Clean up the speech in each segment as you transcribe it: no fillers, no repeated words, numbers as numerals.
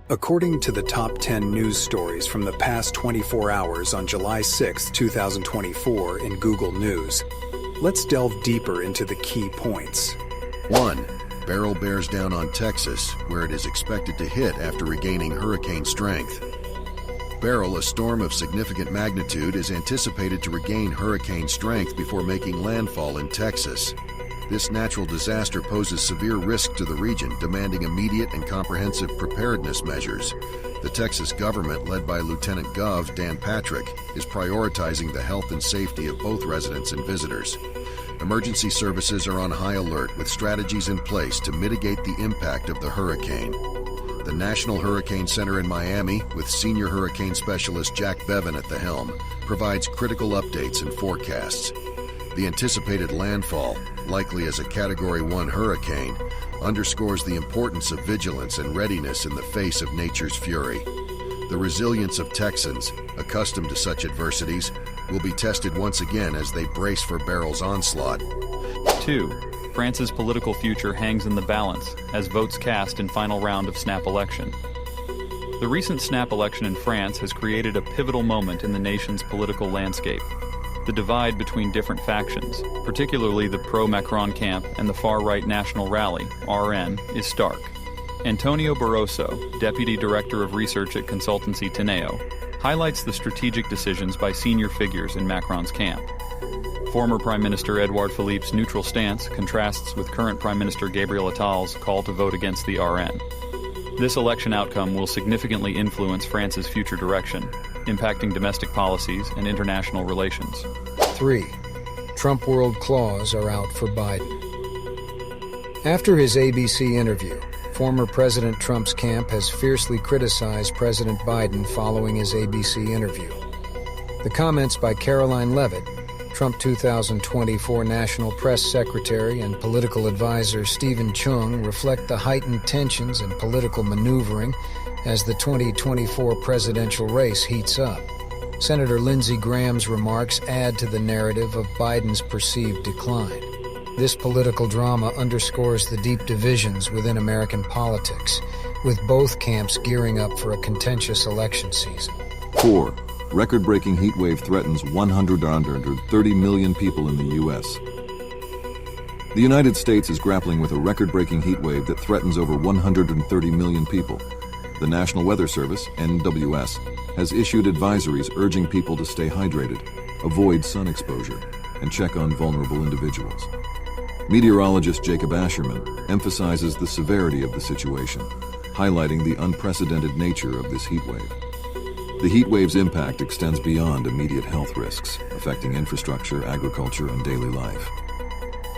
According to the top 10 news stories from the past 24 hours on July 6, 2024 in Google News, let's delve deeper into the key points. 1. Beryl bears down on Texas, where it is expected to hit after regaining hurricane strength. Beryl, a storm of significant magnitude, is anticipated to regain hurricane strength before making landfall in Texas. This natural disaster poses severe risk to the region, demanding immediate and comprehensive preparedness measures. The Texas government, led by Lieutenant Gov Dan Patrick, is prioritizing the health and safety of both residents and visitors. Emergency services are on high alert with strategies in place to mitigate the impact of the hurricane. The National Hurricane Center in Miami, with senior hurricane specialist Jack Bevan at the helm, provides critical updates and forecasts. The anticipated landfall, likely as a Category 1 hurricane, underscores the importance of vigilance and readiness in the face of nature's fury. The resilience of Texans, accustomed to such adversities, will be tested once again as they brace for Beryl's onslaught. 2. France's political future hangs in the balance as votes cast in final round of snap election. The recent snap election in France has created a pivotal moment in the nation's political landscape. The divide between different factions, particularly the pro-Macron camp and the far-right National Rally, RN, is stark. Antonio Barroso, Deputy Director of Research at consultancy Teneo, highlights the strategic decisions by senior figures in Macron's camp. Former Prime Minister Edouard Philippe's neutral stance contrasts with current Prime Minister Gabriel Attal's call to vote against the RN. This election outcome will significantly influence France's future direction, impacting domestic policies and international relations. 3. Trump world claws are out for Biden. After his ABC interview, former President Trump's camp has fiercely criticized President Biden following his ABC interview. The comments by Caroline Leavitt, Trump 2024 National Press Secretary, and political advisor Stephen Chung reflect the heightened tensions and political maneuvering as the 2024 presidential race heats up. Senator Lindsey Graham's remarks add to the narrative of Biden's perceived decline. This political drama underscores the deep divisions within American politics, with both camps gearing up for a contentious election season. 4. Record-breaking heatwave threatens 130 million people in the U.S. The United States is grappling with a record-breaking heatwave that threatens over 130 million people. The National Weather Service, NWS, has issued advisories urging people to stay hydrated, avoid sun exposure, and check on vulnerable individuals. Meteorologist Jacob Asherman emphasizes the severity of the situation, highlighting the unprecedented nature of this heatwave. The heatwave's impact extends beyond immediate health risks, affecting infrastructure, agriculture, and daily life.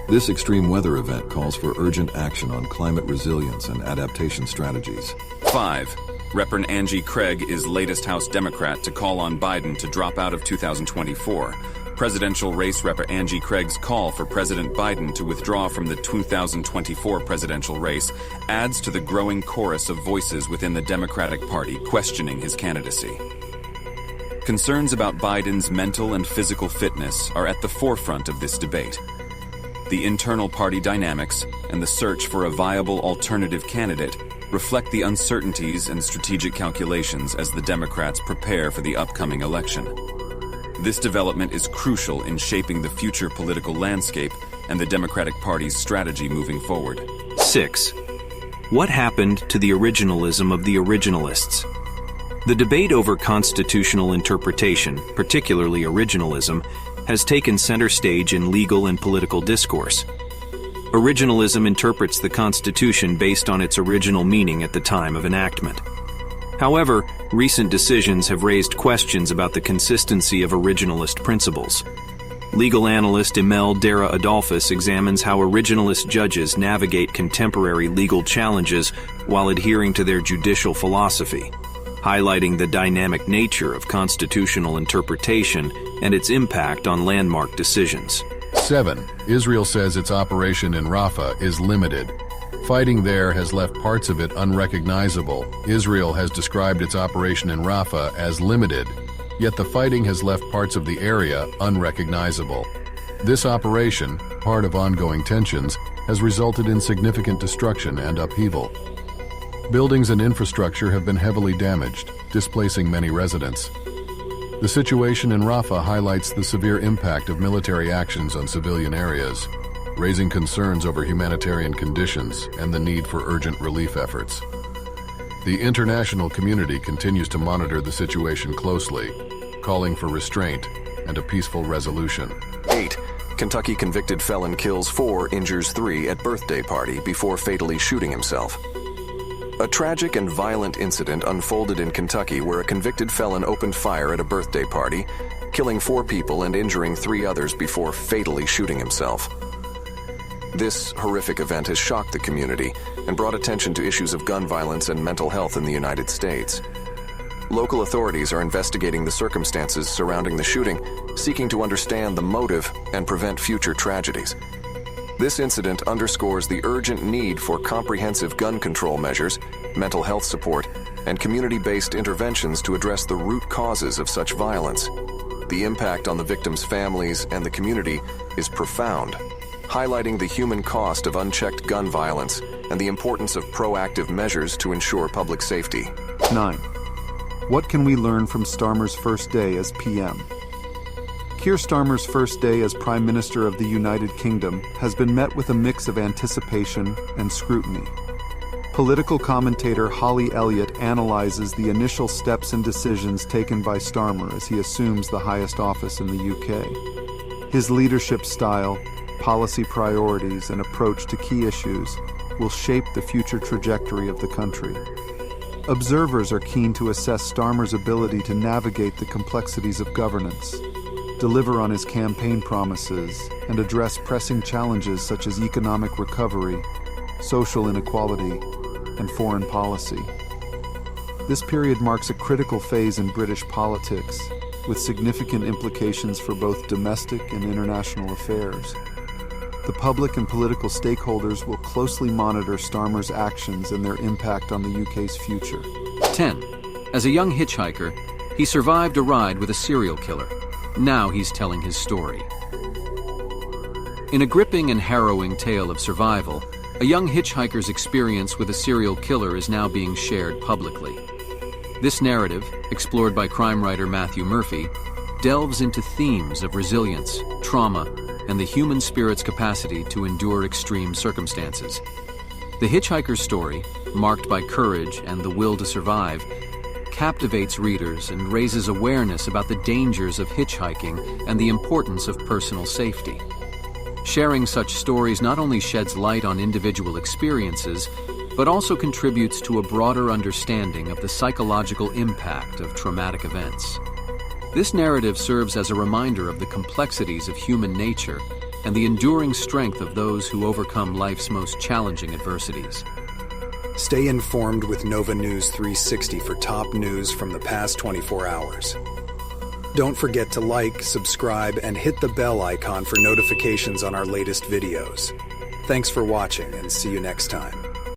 This extreme weather event calls for urgent action on climate resilience and adaptation strategies. 5. Representative Angie Craig is latest House Democrat to call on Biden to drop out of 2024. Presidential race Representative Angie Craig's call for President Biden to withdraw from the 2024 presidential race adds to the growing chorus of voices within the Democratic Party questioning his candidacy. Concerns about Biden's mental and physical fitness are at the forefront of this debate. The internal party dynamics and the search for a viable alternative candidate reflect the uncertainties and strategic calculations as the Democrats prepare for the upcoming election. This development is crucial in shaping the future political landscape and the Democratic Party's strategy moving forward. 6. What happened to the originalism of the originalists? The debate over constitutional interpretation, particularly originalism, has taken center stage in legal and political discourse. Originalism interprets the Constitution based on its original meaning at the time of enactment. However, recent decisions have raised questions about the consistency of originalist principles. Legal analyst Emel Dara Adolphus examines how originalist judges navigate contemporary legal challenges while adhering to their judicial philosophy, highlighting the dynamic nature of constitutional interpretation and its impact on landmark decisions. 7. Israel says its operation in Rafah is limited. Fighting there has left parts of it unrecognizable. Israel has described its operation in Rafah as limited, yet the fighting has left parts of the area unrecognizable. This operation, part of ongoing tensions, has resulted in significant destruction and upheaval. Buildings and infrastructure have been heavily damaged, displacing many residents. The situation in Rafah highlights the severe impact of military actions on civilian areas, raising concerns over humanitarian conditions and the need for urgent relief efforts. The international community continues to monitor the situation closely, calling for restraint and a peaceful resolution. 8. Kentucky convicted felon kills 4, injures 3 at birthday party before fatally shooting himself. A tragic and violent incident unfolded in Kentucky where a convicted felon opened fire at a birthday party, killing 4 people and injuring 3 others before fatally shooting himself. This horrific event has shocked the community and brought attention to issues of gun violence and mental health in the United States. Local authorities are investigating the circumstances surrounding the shooting, seeking to understand the motive and prevent future tragedies. This incident underscores the urgent need for comprehensive gun control measures, mental health support, and community-based interventions to address the root causes of such violence. The impact on the victims' families and the community is profound, highlighting the human cost of unchecked gun violence and the importance of proactive measures to ensure public safety. 9. What can we learn from Starmer's first day as PM? Keir Starmer's first day as Prime Minister of the United Kingdom has been met with a mix of anticipation and scrutiny. Political commentator Holly Elliott analyzes the initial steps and decisions taken by Starmer as he assumes the highest office in the UK. His leadership style, policy priorities, and approach to key issues will shape the future trajectory of the country. Observers are keen to assess Starmer's ability to navigate the complexities of governance, deliver on his campaign promises, and address pressing challenges such as economic recovery, social inequality, and foreign policy. This period marks a critical phase in British politics, with significant implications for both domestic and international affairs. The public and political stakeholders will closely monitor Starmer's actions and their impact on the UK's future. 10. As a young hitchhiker, he survived a ride with a serial killer. Now he's telling his story. In a gripping and harrowing tale of survival, a young hitchhiker's experience with a serial killer is now being shared publicly. This narrative, explored by crime writer Matthew Murphy, delves into themes of resilience, trauma, and the human spirit's capacity to endure extreme circumstances. The hitchhiker's story, marked by courage and the will to survive, captivates readers and raises awareness about the dangers of hitchhiking and the importance of personal safety. Sharing such stories not only sheds light on individual experiences, but also contributes to a broader understanding of the psychological impact of traumatic events. This narrative serves as a reminder of the complexities of human nature and the enduring strength of those who overcome life's most challenging adversities. Stay informed with NovaNews 360 for top news from the past 24 hours. Don't forget to like, subscribe, and hit the bell icon for notifications on our latest videos. Thanks for watching, and see you next time.